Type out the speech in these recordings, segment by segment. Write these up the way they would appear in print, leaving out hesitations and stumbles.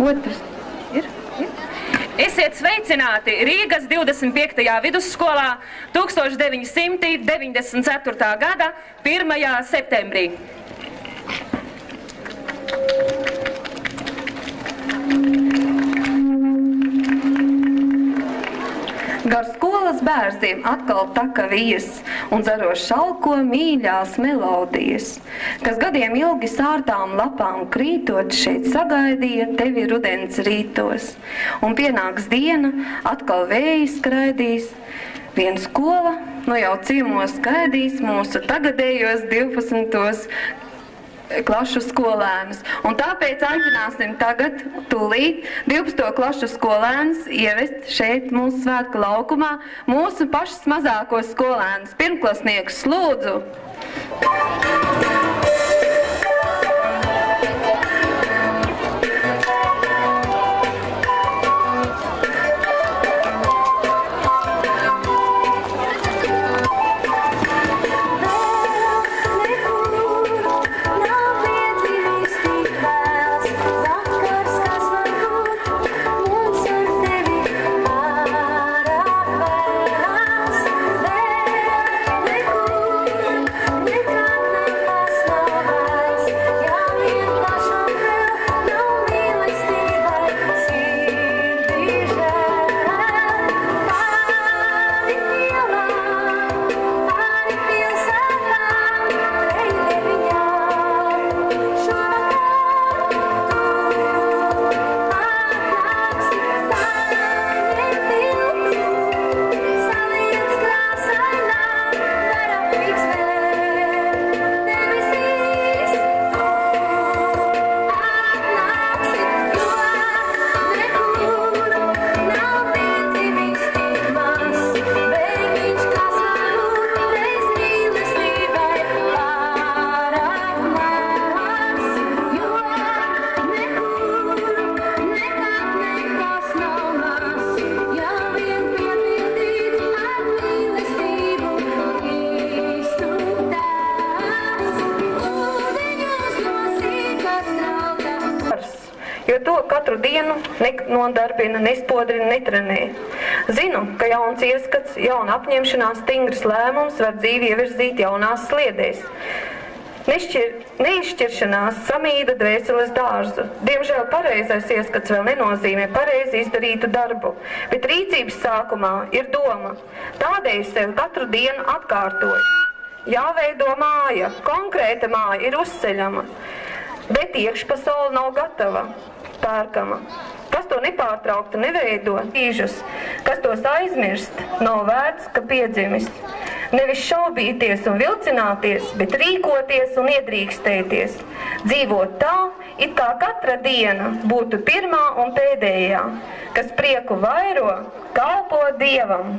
otrs. Ir? Esiet sveicināti Rīgas 25. vidusskolā 1994. gada 1. septembrī. Gar skolas bērziem atkal taka vijas un zaro šalko mīļās melodijas, kas gadiem ilgi sārtām lapām krītot šeit sagaidīja tevi rudens rītos. Un pienāks diena, atkal vēji skraidīs, viena skola nu jau ciemos skaidīs mūsu tagadējos 12. klašu skolēnus. Un tāpēc aicināsim tagad tūlīt 12. klašu skolēnus ievest šeit mūsu svētku laukumā mūsu pašas mazākos skolēnus. Pirmklasniekus lūdzu! Jo to katru dienu nodarbina, nespodrina, netrenē. Zinu, ka jauns ieskats, jauna apņemšanās, stingrs lēmums var dzīvi ievirzīt jaunās sliedēs. Neizšķiršanās samīda dvēseles dārzu. Diemžēl pareizais ieskats vēl nenozīmē pareizi izdarītu darbu, bet rīcības sākumā ir doma. Tādēļ sev katru dienu atkārtoju. Jāveido māja, konkrēta māja ir uzceļama, bet iekšpasaule nav gatava. Pērkama. Kas to nepārtraukti neveido brīžus, kas tos aizmirst, nav vērts, ka piedzimist. Nevis šaubīties un vilcināties, bet rīkoties un iedrīkstēties. Dzīvot tā, it kā katra diena būtu pirmā un pēdējā, kas prieku vairo, kalpo Dievam.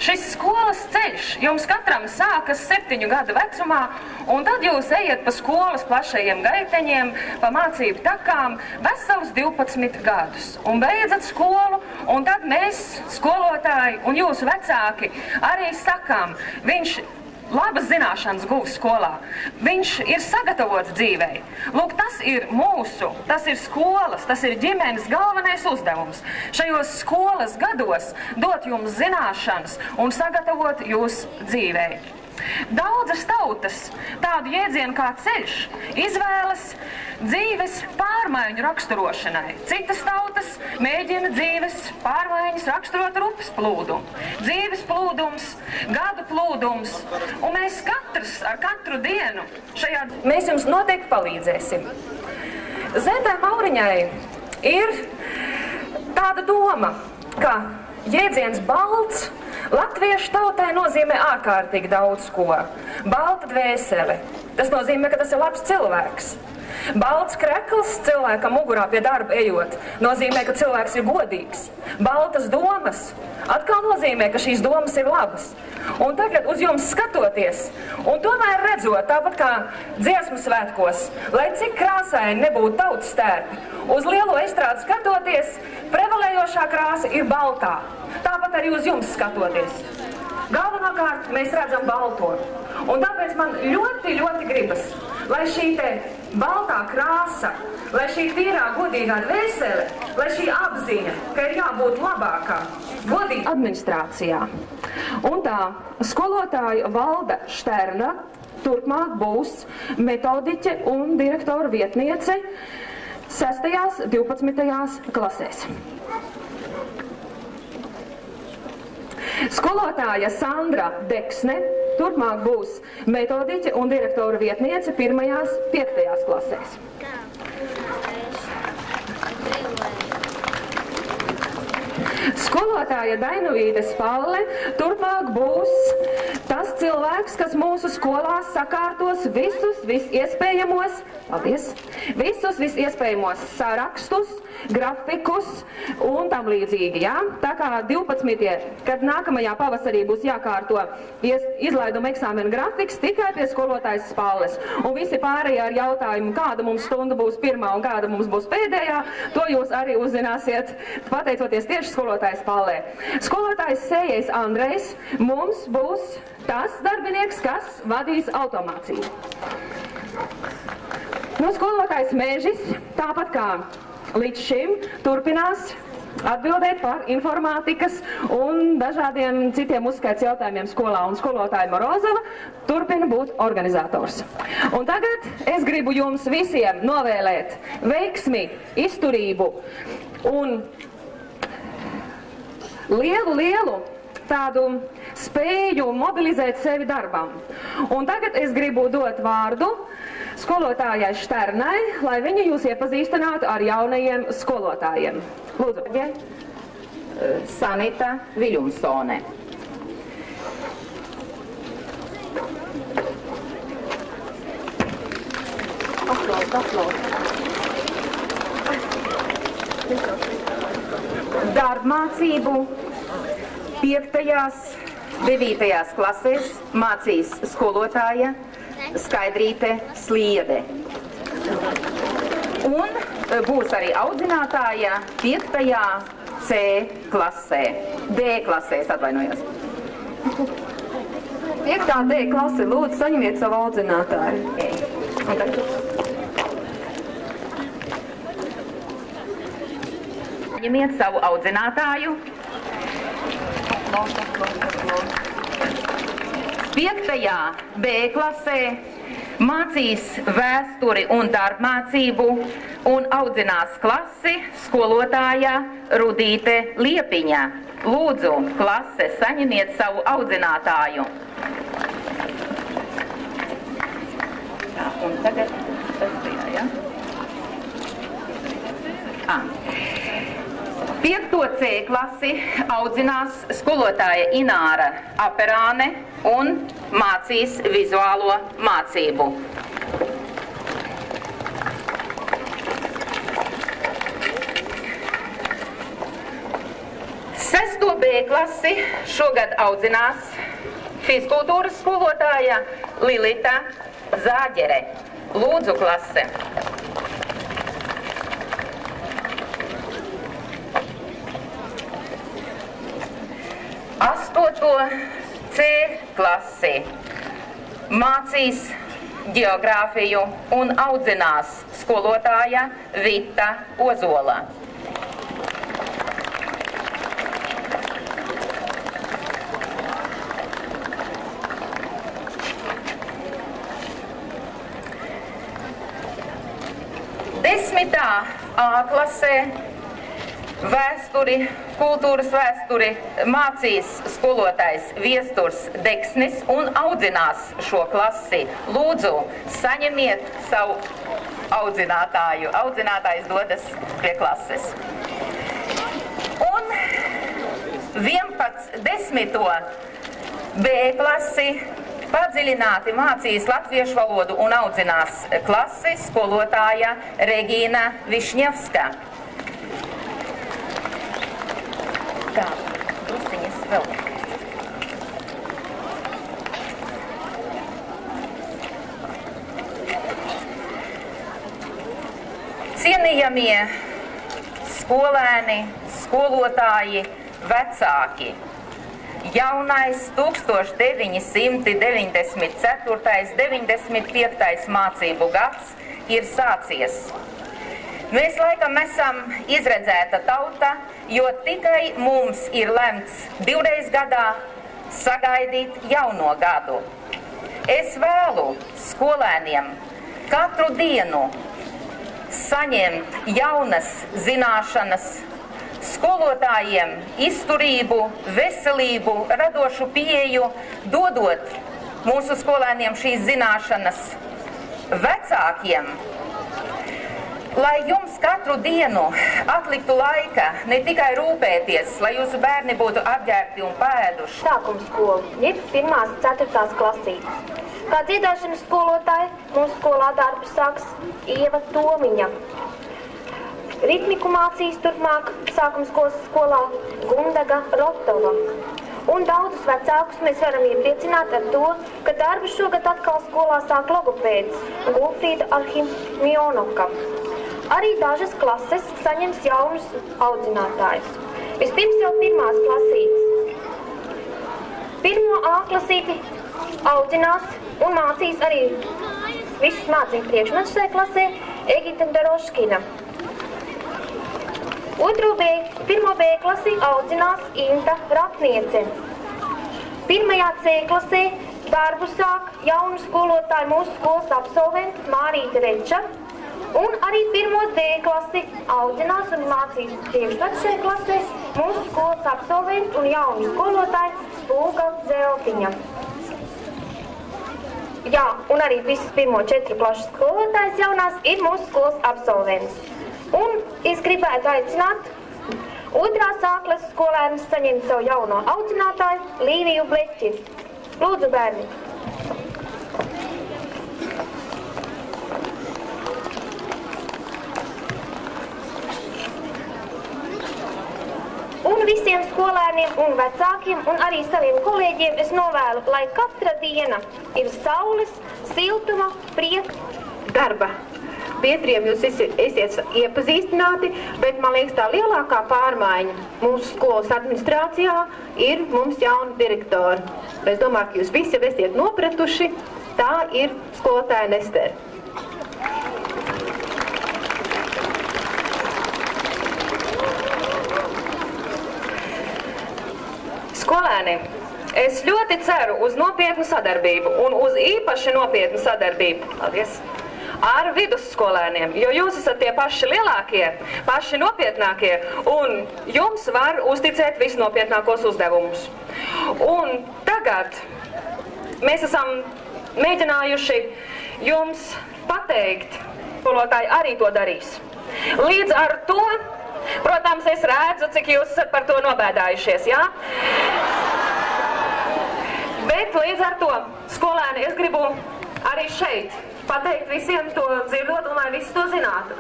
Šis skolas ceļš jums katram sākas 7 gadu vecumā, un tad jūs ejat pa skolas plašajiem gaiteņiem, pa mācību takām vesels 12 gadus. Un beidzat skolu, un tad mēs, skolotāji un jūsu vecāki, arī sakām, viņš labas zināšanas guvis skolā. Viņš ir sagatavots dzīvei. Lūk, tas ir mūsu, tas ir skolas, tas ir ģimenes galvenais uzdevums. Šajos skolas gados dot jums zināšanas un sagatavot jūs dzīvei. Daudzas tautas tādu jēdzienu kā ceļš izvēlas dzīves pārmaiņu raksturošanai. Citas tautas mēģina dzīves pārmaiņas raksturot ar upes plūdumu. Dzīves plūdums, gadu plūdums, un mēs katrs ar katru dienu šajā... Mēs jums noteikti palīdzēsim. Zentai Mauriņai ir tāda doma, ka jēdziens balts latviešu tautai nozīmē ārkārtīgi daudz ko. Balta dvēsele. Tas nozīmē, ka tas ir labs cilvēks. Balts krekls cilvēkam mugurā pie darba ejot nozīmē, ka cilvēks ir godīgs. Baltas domas atkal nozīmē, ka šīs domas ir labas. Un tagad uz jums skatoties, un tomēr redzot, tāpat kā dziesmu svētkos, lai cik krāsaini nebūtu tautas tērpi, uz lielo estrādi skatoties, prevalējošā krāsa ir baltā. Tāpat arī uz jums skatoties. Galvenokārt mēs redzam balto. Un tāpēc man ļoti, ļoti gribas, lai šī te baltā krāsa, lai šī tīrā, godīgā dvēsele, lai šī apziņa, ka ir jābūt labākā, godīgā administrācijā. Un tā skolotāja Valda Šterna turpmāk būs metodiķe un direktora vietniece 6. 12. klasēs. Skolotāja Sandra Deksne turpmāk būs metodiķe un direktora vietniece 1. 5. klasēs. Skolotāja Dainuvīte Spalle turpmāk būs tas cilvēks, kas mūsu skolās sakārtos visus iespējamos sarakstus, grafikus un tam līdzīgi. Ja? Tā kā 12. kad nākamajā pavasarī būs jākārto izlaiduma eksāmena grafiks tikai pie skolotājas Spalles. Un visi pārējie ar jautājumu, kāda mums stunda būs pirmā un kāda mums būs pēdējā, to jūs arī uzzināsiet, pateicoties tieši skolotājas Spallē. Skolotājs Sējais Andrejs mums būs tas darbinieks, kas vadīs automāciju. Skolotājs Mēžis, tāpat kā līdz šim, turpinās atbildēt par informātikas un dažādiem citiem uzskaits jautājumiem skolā, un skolotāja Morozova turpina būt organizators. Un tagad es gribu jums visiem novēlēt veiksmi, izturību un lielu tādu spēju mobilizēt sevi darbam. Un tagad es gribu dot vārdu skolotājai Šternai, lai viņa jūs iepazīstinātu ar jaunajiem skolotājiem. Lūdzu. Sanita Viļumsone. Aplaus. Darbmācību 5. 9. klasēs mācīs skolotāja Skaidrīte Sliede. Un būs arī audzinātāja 5. C klasē. D klasē, es atvainojos. 5. D klase, lūdzu, saņemiet savu audzinātāju. Saņemiet savu audzinātāju. 5. B klasē mācīs vēsturi un darbmācību un audzinās klasi skolotāja Rudīte Liepiņa. Lūdzu, klase, saņemiet savu audzinātāju. Tā, un tagad tas bija, ja? 5. C klasi audzinās skolotāja Ināra Aperāne un mācīs vizuālo mācību. 6. B klasi šogad audzinās fizkultūras skolotāja Lilita Zāģere. Lūdzu, klase. Astoto C klasi mācīs geogrāfiju un audzinās skolotāja Vita Ozola. Desmitā A klasē vēsturi, kultūras vēsturi mācīs skolotājs Viesturs Deksnis un audzinās šo klasi. Lūdzu, saņemiet savu audzinātāju. Audzinātājs dodas pie klases. Un 10. B klasi padziļināti mācīs latviešu valodu un audzinās klasi skolotāja Regīna Višņevska. Tā, drusiņas vēl. Cienījamie skolēni, skolotāji, vecāki. Jaunais 1994.–95. mācību gads ir sācies. Mēs laikam esam izredzēta tauta, jo tikai mums ir lemts 2 gadā sagaidīt jauno gadu. Es vēlu skolēniem katru dienu saņemt jaunas zināšanas, skolotājiem izturību, veselību, radošu pieeju, dodot mūsu skolēniem šīs zināšanas, vecākiem, lai jums katru dienu atliktu laika ne tikai rūpēties, lai jūsu bērni būtu apģērbti un pēduši. Sākuma skola ir 1.–4. klasītes. Kā dziedāšanas skolotāja mūsu skolā darbu sāks Ieva Tomiņa. Ritmiku mācīs turpmāk sākumskolas skolā Gundaga Rotova. Un daudzus vecākus mēs varam iepriecināt ar to, ka darbu šogad atkal skolā sāk logopēds Gulfrīda Arhimjonoka. Arī dažas klases saņems jaunus audzinātājus. Vispirms jau 1. klasītes. 1. A klasīti audzinās un mācīs arī visus mācību priekšmetus šajā klasē Egita Daroškina. 1. B klasi audzinās Inta Ratniece. 1. C klasē darbu sāk jaunu skolotāju mūsu skolas absolventi Mārīta Reča. Un arī 1. D klasi audzinās un mācīs priekšmetus šajā klasē mūsu skolas absolventi un jaunu skolotāju Spulga Zeltiņa. Jā, un arī visas 1.4 klašu skolotājs jaunās ir mūsu skolas absolvents. Un es gribētu aicināt 2. A klases skolēnus saņemt savu jauno audzinātāju Līviju Bleķi. Lūdzu, bērni! Un visiem skolēniem un vecākiem un arī saviem kolēģiem es novēlu, lai katra diena ir saules, siltuma, prieka, darba. Biedriem jūs esiet iepazīstināti, bet man liekas tā lielākā pārmaiņa mūsu skolas administrācijā ir mums jauna direktora. Es domāju, ka jūs visi jau esiet nopratuši, tā ir skolotāja Nestere. Skolēni, es ļoti ceru uz nopietnu sadarbību un uz īpaši nopietnu sadarbību. Paldies! Ar vidusskolēniem, jo jūs esat tie paši lielākie, paši nopietnākie, un jums var uzticēt visnopietnākos uzdevumus. Un tagad mēs esam mēģinājuši jums pateikt, skolotāji arī to darīs. Līdz ar to, protams, es redzu, cik jūs esat par to nobēdājušies, jā? Bet līdz ar to, skolēni, es gribu arī šeit pateikt visiem to dzirdot un lai visi to zinātu.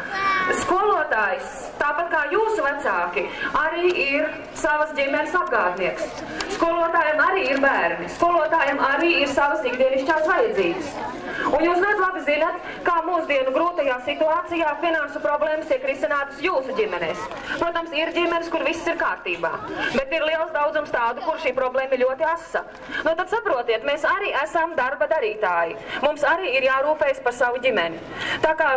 Skolotājs, tāpat kā jūsu vecāki, arī ir savas ģimenes apgādnieks. Skolotājiem arī ir bērni. Skolotājiem arī ir savas ikdienišķās vajadzības. Un jūs ļoti labi zināt, kā mūsdienu grūtajā situācijā finansu problēmas tiek risinātas jūsu ģimenēs. Protams, ir ģimenes, kur viss ir kārtībā, bet ir liels daudzums tādu, kur šī problēma ir ļoti asa. Nu tad saprotiet, mēs arī esam darba darītāji. Mums arī ir jārūpējas par savu ģimeni. Tā kā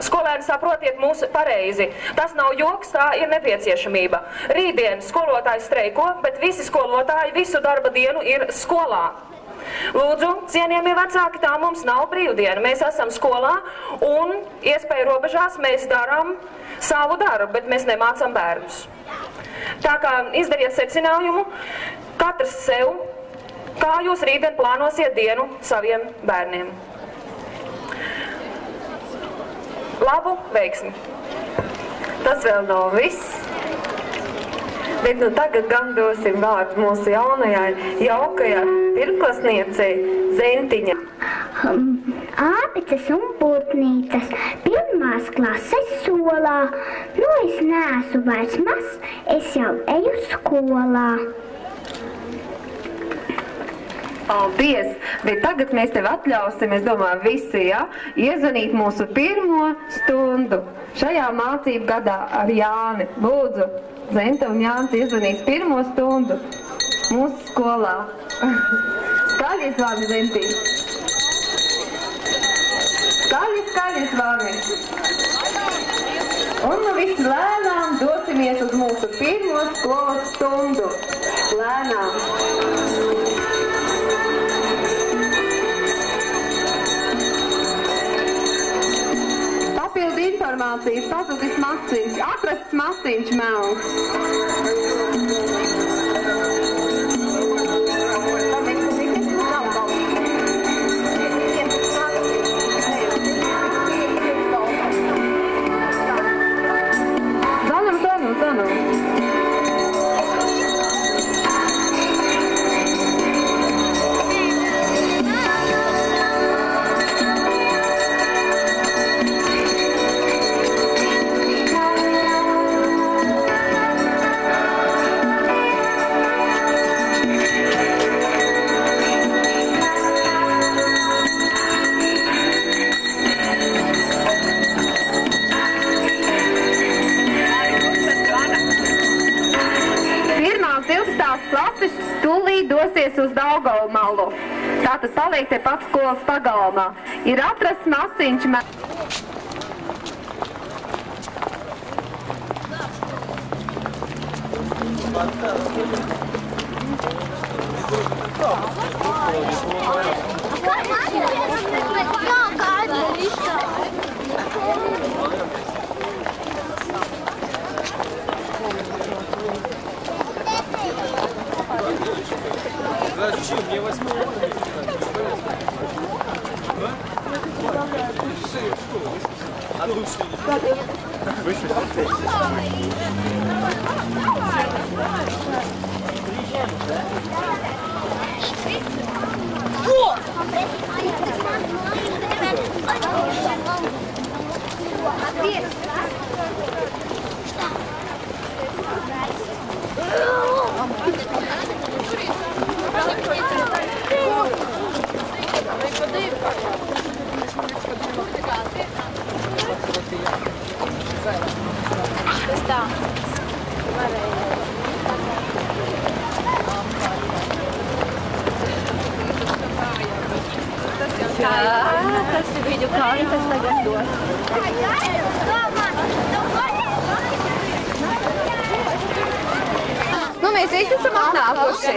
skolēni saprotiet mūs pareizi. Tas nav joks, tā ir nepieciešamība. Rītdien skolotāji streiko, bet visi skolotāji visu darba dienu ir skolā. Lūdzu, cienījamie vecāki, tā mums nav brīvdiena. Mēs esam skolā un iespēju robežās mēs darām savu darbu, bet mēs nemācam bērnus. Tā kā izdariet secinājumu, katrs sev, kā jūs rītdien plānosiet dienu saviem bērniem. Labu veiksmi! Tas vēl nav viss. Bet nu tagad gan dosim vārdu mūsu jaunajai, jaukajai pirmklasniecei Zentiņa. Āpices un putnīcas, 1. klases solā. Nu es neesmu vairs mazs, es jau eju skolā. Paldies! Bet tagad mēs tev atļausim, es domāju, visi, ja, iezvanīt mūsu pirmo stundu šajā mācību gadā ar Jāni. Lūdzu, Zenta un Jānis iezvanīs pirmo stundu mūsu skolā. Skaļi zvani, Zentī! Skaļi zvani! Un nu visi lēnām dosimies uz mūsu pirmo skolas stundu. Lēnām! Papildu informācijas, pazudis maciņš, atrasts maciņš melns. Zanam. Klases tūlīt dosies uz Daugavmalu. Tātad paliek te pat skolas pagalmā. Ir atrasts maciņš. Зачем? Мне 8 А ну выше. Выше. Tas ir viņu kantas tagad dos. Nu, mēs visi esam atnākuši.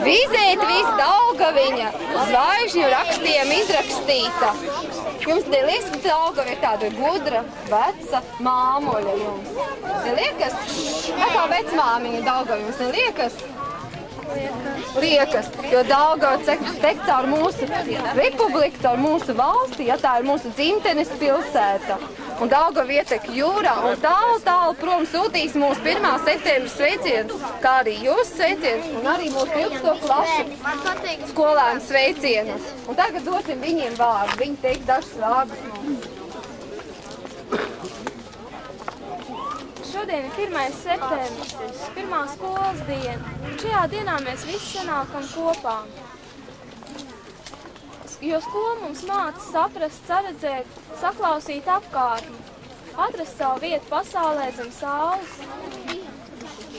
Vizēt viss Daugaviņa, zvaigžņu rakstiem izrakstīta. Jums neliekas, ka Daugava ir tāda gudra, veca māmuļa jums? Neliekas? Kā vecmāmiņa Daugava jums neliekas? Liekas, jo Daugava tek caur mūsu republiku, caur mūsu valsti, ja tā ir mūsu dzimtenes pilsēta. un Daugava ietek jūrā, un tālu prom sūtīs mūsu 1. septembra sveicienus, kā arī jūs sveicienus, un arī mūsu 12. klašu skolēnu sveicienus. Un tagad dosim viņiem vārdu, viņi teiks dažus vārdus mums. Šodien ir 1. septembris, pirmā skolas diena. Šajā dienā mēs visi sanākam kopā. Jo skola mums māca saprast, saredzēt, saklausīt apkārtni, atrast savu vietu pasaulē zem saules,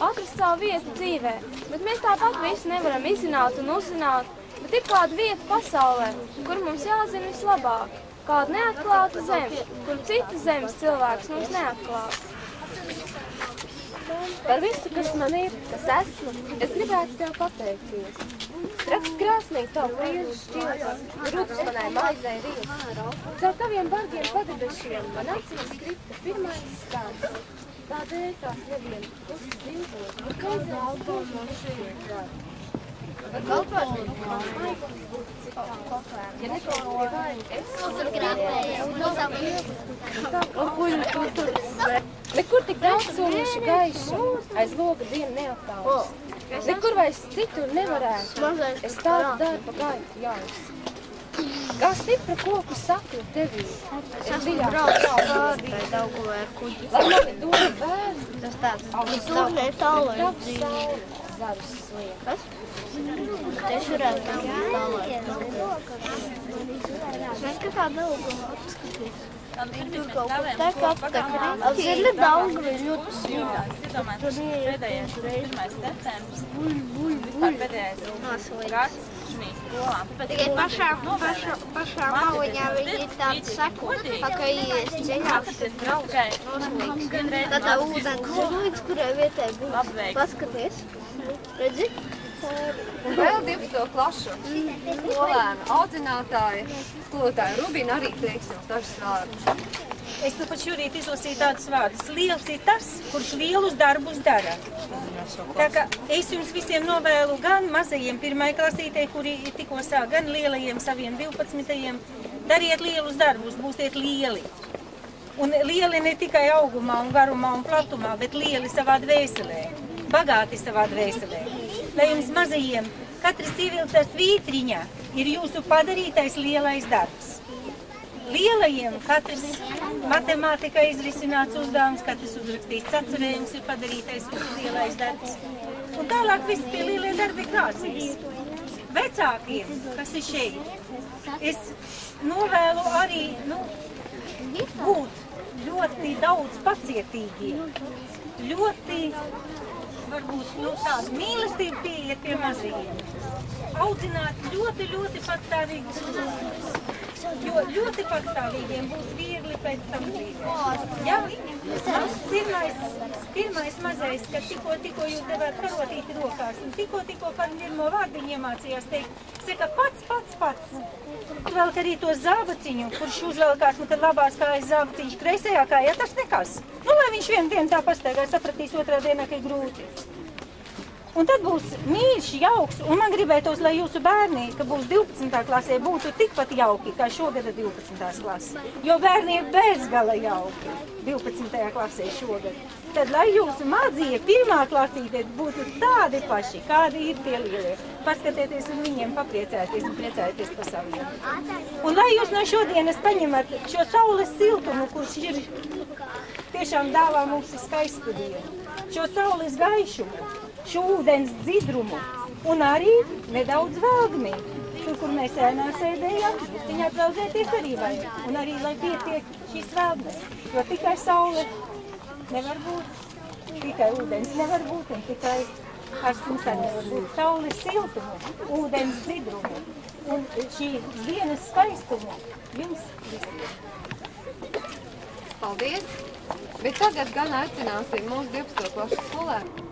atrast savu vietu dzīvē. Bet mēs tāpat visu nevaram izzināt un uzzināt, bet ir kāda vieta pasaulē, kur mums jāzina vislabāk, kāda neatklāta zeme, kur citas zemes cilvēks mums neatklāts. Par visu, kas man ir, kas esmu, es gribētu tev pateikties. Raksts krāsnī tavu priežu šķiltas, grūtus manai maizai rīvs. Caur taviem bargiem padebešiem man acīs krita pirmais stāsts. Tādēļ tās nevien uzzīvot, bet kā zālgot man šeit var. Var kalpot man maigums būt citām kopēm. Ja nekalpoja vajag, es nekur tik daudz solīšu gaišu, aiz loga dienu neaptāvis. Nekur vairs citur nevarētu, es tādu darba gaitu jāuz. Kā stipra koku sakru tevī, es dziļāk pārdīju Daugavai ar kuģi. Lai mani doma bērni, tas tāds augstāk, tavs saule, zarus sliekas. Es varētu tālāk. Kā Daugavā apskatīt. Tur kaut kas tā kā aptakrīt. Ir daudz, ļoti sīkā. Es iedomāju, ka pēdējais 1. septembris vispār pēdējais gads šī skolām. Tikai pašā maliņā viņi ir tāds sakojis dziļāks noslīgs. Tā ūdens žulīgs, kurai vietai būs. Paskaties. Redzi? Un vēl 12. klašu skolēnu audzinātāja, skolotāja Rubina arī teiks jums dažas vārdus. Es tu pat šorīt izlasīju tādus vārdus. Liels ir tas, kurš lielus darbus dara. Tā kā es jums visiem novēlu gan mazajiem 1. klasītē, kuri tikko sāk, gan lielajiem saviem 12. Dariet lielus darbus, būsiet lieli. Un lieli ne tikai augumā un garumā un platumā, bet lieli savā dvēselē. Bagāti savā dvēselē. Lai jums mazajiem katras ievilktas vītriņa ir jūsu padarītais lielais darbs. Lielajiem katrs matemātikā izrisināts uzdevums, katrs uzrakstīts atcerējums ir padarītais lielais darbs. Un tālāk visi tie lielie darbi krāsīs. Vecākiem, kas ir šeit, es novēlu arī būt ļoti daudz pacietīgiem, ļoti varbūt tādu mīlestību pieiet pie mazajiem. Audzināt ļoti patstāvīgus cilvēkus. Jo ļoti patstāvīgiem būs viegli pēc tam dzīvēt. Ja? Pirmais mazais, kad tikko jūs devāt karotīti rokās un tikko par pirmo vārdiņu iemācījās teikt, saka pats. Velk arī to zābaciņu, kurš uzvelkās, tad labās kājas zābaciņš kreisajā kājā, tas nekas. Lai viņš vienu dienu tā pastaigā, sapratīs otrā dienā, ka ir grūti. Un tad būs mīļš, jauks, un man gribētos, lai jūsu bērni, ka būs 12. klasē, būtu tikpat jauki, kā šogad 12. klase. Jo bērni ir bezgala jauki 12. klasē šogad. Tad, lai jūsu mazie 1. klasītē būtu tādi paši, kādi ir tie lielie. Paskatieties un viņiem papriecēties un priecājieties par saviem. Un lai jūs no šodienas paņemat šo saules siltumu, kurš ir tiešām dāvā mums skaistu dienu, šo saules gaišumu, šo ūdens dzidrumu un arī nedaudz vēlgmi. Tur, kur mēs ēnā sēdējām, viņā traudzēties arī vajag. Un arī, lai pietiek šīs vēlgmes, jo tikai saule nevar būt, tikai ūdens nevar būt un tikai karstums nevar būt. Saules siltumu, ūdens dzidrumu un šī dienas skaistumu jums visiem. Paldies! Bet tagad gan aicināsim mūsu 12. klašu skolēnu.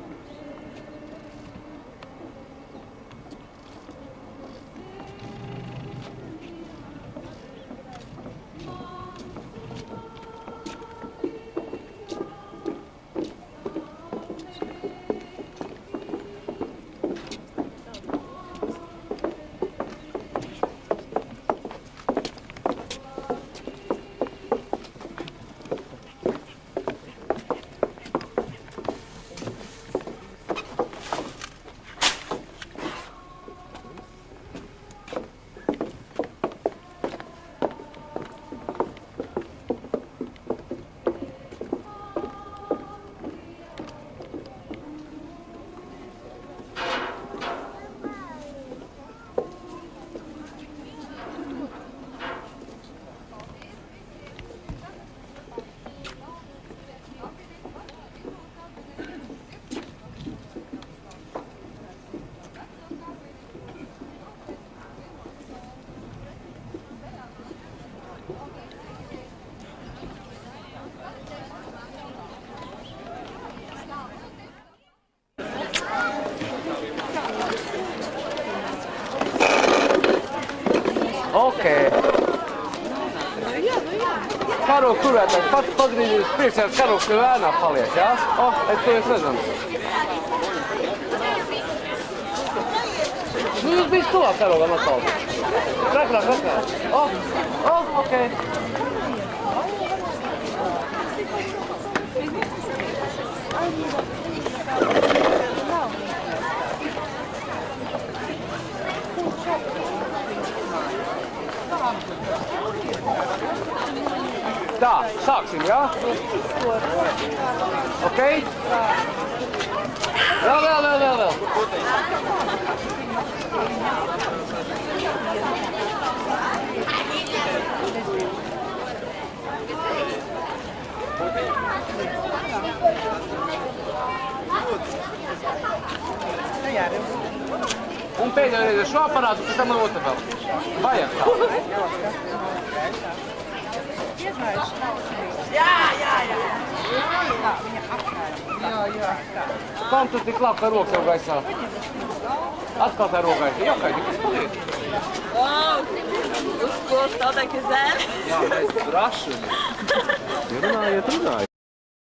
Ok. Karogu turētājs pats pagrīdīs priekšējās karogs tev ēnā paliek, jā? To es redzam. Jūs bijis tuvāk karogam atkal. Krāk. Ok. Tā, sāksim, jā? Ok? Vēl. Un pēdējā reize šo aparātu, pēc tam man otru vēl. Vajag tā. Jā. Kam tu tik labi, ka rokas jau gaisā? Atkal tā rokas. Jokai, kas paliek? Uz skolas tādēļ, ka zēni. Jā, mēs rašani. Ja runājiet.